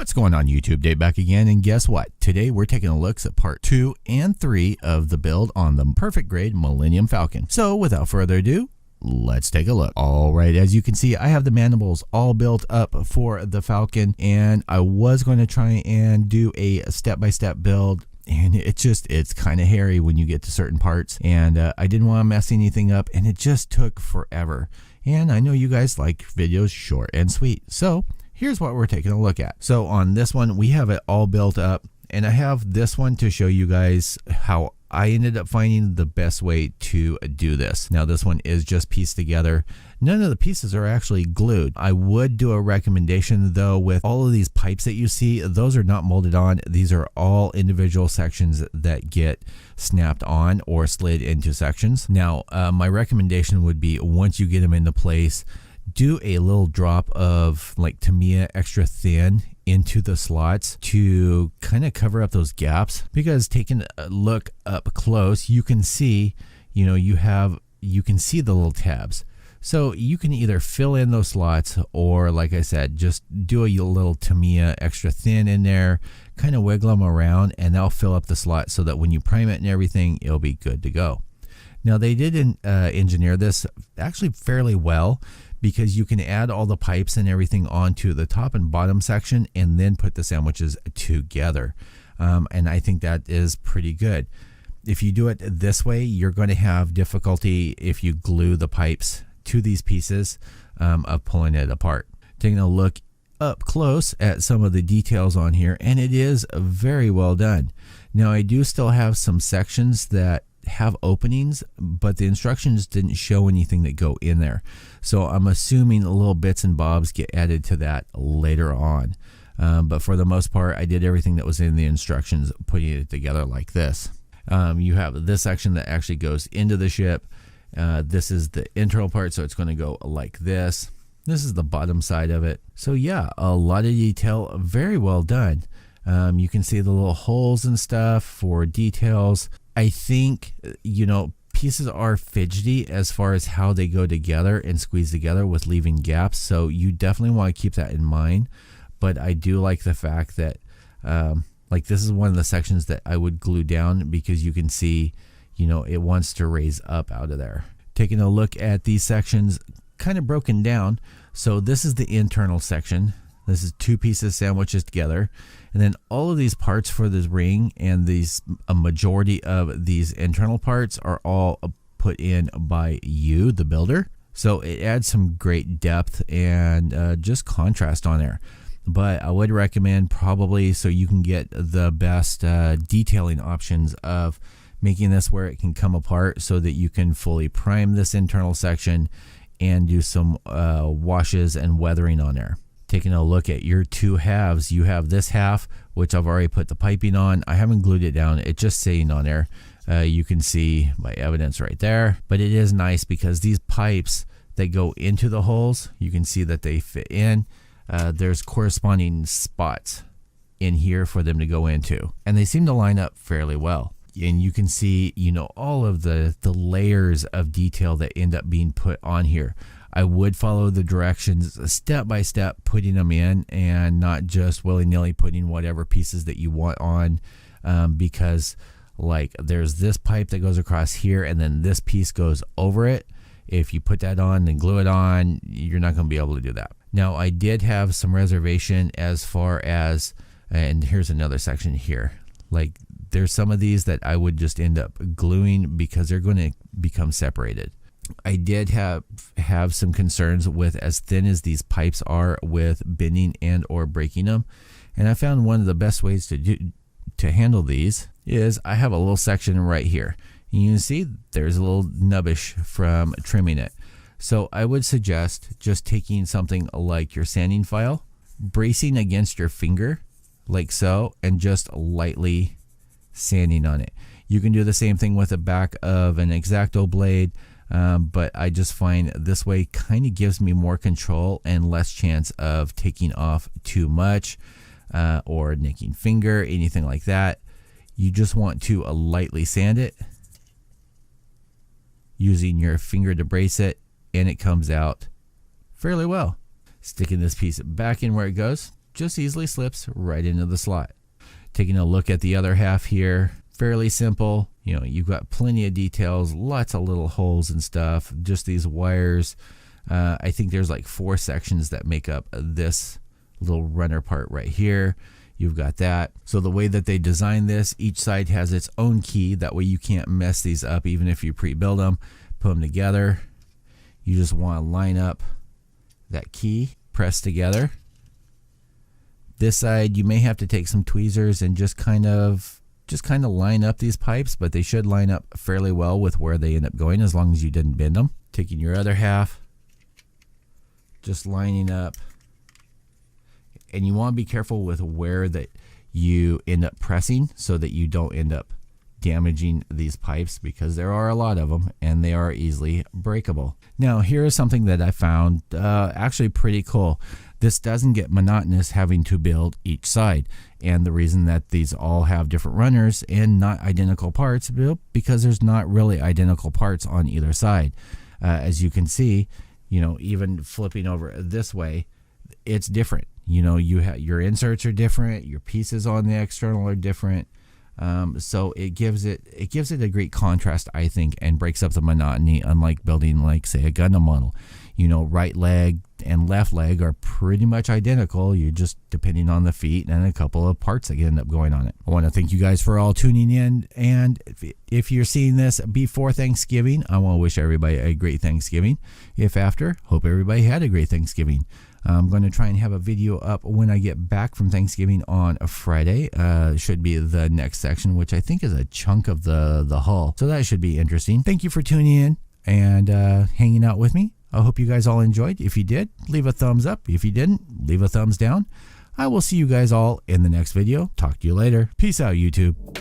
What's going on YouTube? Dave back again, and guess what? Today we're taking a look at part 2 and 3 of the build on the Pefect Grade Millennium Falcon. So without further ado, let's take a look. All right, as you can see, I have the mandibles all built up for the Falcon, and I was going to try and do a step-by-step build, and it's kind of hairy when you get to certain parts, and I didn't want to mess anything up, and it just took forever. And I know you guys like videos short and sweet, so here's what we're taking a look at. So on this one, we have it all built up, and I have this one to show you guys how I ended up finding the best way to do this. Now this one is just pieced together. None of the pieces are actually glued. I would do a recommendation though, with all of these pipes that you see, those are not molded on. These are all individual sections that get snapped on or slid into sections. Now my recommendation would be, once you get them into place, do a little drop of like Tamiya extra thin into the slots to kind of cover up those gaps, because taking a look up close, you can see, you can see the little tabs. So you can either fill in those slots, or like I said, just do a little Tamiya extra thin in there, kind of wiggle them around, and they'll fill up the slot so that when you prime it and everything, it'll be good to go. Now they did engineer this actually fairly well, because you can add all the pipes and everything onto the top and bottom section and then put the sandwiches together. And I think that is pretty good. If you do it this way, you're going to have difficulty if you glue the pipes to these pieces of pulling it apart. Taking a look up close at some of the details on here, and it is very well done. Now I do still have some sections that have openings, but the instructions didn't show anything that go in there, so I'm assuming little bits and bobs get added to that later on, but for the most part I did everything that was in the instructions, putting it together like this. You have this section that actually goes into the ship. This is the internal part, so it's going to go like this. This is the bottom side of it. So yeah, a lot of detail, very well done. You can see the little holes and stuff for details. I think, pieces are fidgety as far as how they go together and squeeze together with leaving gaps. So you definitely want to keep that in mind. But I do like the fact that, like this is one of the sections that I would glue down, because you can see, it wants to raise up out of there. Taking a look at these sections, kind of broken down. So this is the internal section. This is two pieces sandwiches together, and then all of these parts for this ring and a majority of these internal parts are all put in by you, the builder. So it adds some great depth and just contrast on there. But I would recommend, probably so you can get the best detailing options of making this where it can come apart, so that you can fully prime this internal section and do some washes and weathering on there. Taking a look at your two halves, you have this half, which I've already put the piping on. I haven't glued it down, it's just sitting on there. You can see my evidence right there, but it is nice because these pipes that go into the holes, you can see that they fit in. There's corresponding spots in here for them to go into, and they seem to line up fairly well. And you can see, all of the layers of detail that end up being put on here. I would follow the directions step by step, putting them in, and not just willy-nilly putting whatever pieces that you want on, because like there's this pipe that goes across here, and then this piece goes over it. If you put that on and glue it on, you're not going to be able to do that. Now I did have some reservation as far as, and here's another section here, like there's some of these that I would just end up gluing because they're going to become separated. I did have some concerns with as thin as these pipes are with bending and or breaking them, and I found one of the best ways to handle these is I have a little section right here, and you can see there's a little nubbish from trimming it. So I would suggest just taking something like your sanding file, bracing against your finger like so, and just lightly sanding on it. You can do the same thing with the back of an X-Acto blade, but I just find this way kind of gives me more control and less chance of taking off too much or nicking finger, anything like that. You just want to lightly sand it using your finger to brace it, and it comes out fairly well. Sticking this piece back in where it goes, just easily slips right into the slot. Taking a look at the other half here, fairly simple. You know, you've got plenty of details, lots of little holes and stuff, just these wires. I think there's like 4 sections that make up this little runner part right here. You've got that. So the way that they designed this, each side has its own key. That way you can't mess these up even if you pre-build them. Put them together. You just want to line up that key, press together. This side you may have to take some tweezers and just kind of line up these pipes, but they should line up fairly well with where they end up going as long as you didn't bend them. Taking your other half, just lining up. And you want to be careful with where that you end up pressing so that you don't end up damaging these pipes, because there are a lot of them and they are easily breakable. Now here is something that I found actually pretty cool. This doesn't get monotonous having to build each side, and the reason that these all have different runners and not identical parts, because there's not really identical parts on either side. As you can see, you know, even flipping over this way, it's different. You know, your inserts are different, your pieces on the external are different. So it gives it a great contrast, I think, and breaks up the monotony, unlike building, like, say, a Gundam model. You know, right leg and left leg are pretty much identical. You're just depending on the feet and a couple of parts that end up going on it. I want to thank you guys for all tuning in, and if you're seeing this before Thanksgiving, I want to wish everybody a great Thanksgiving. If after, hope everybody had a great Thanksgiving. I'm going to try and have a video up when I get back from Thanksgiving on a Friday. Should be the next section, which I think is a chunk of the hull. So that should be interesting. Thank you for tuning in and hanging out with me. I hope you guys all enjoyed. If you did, leave a thumbs up. If you didn't, leave a thumbs down. I will see you guys all in the next video. Talk to you later. Peace out, YouTube.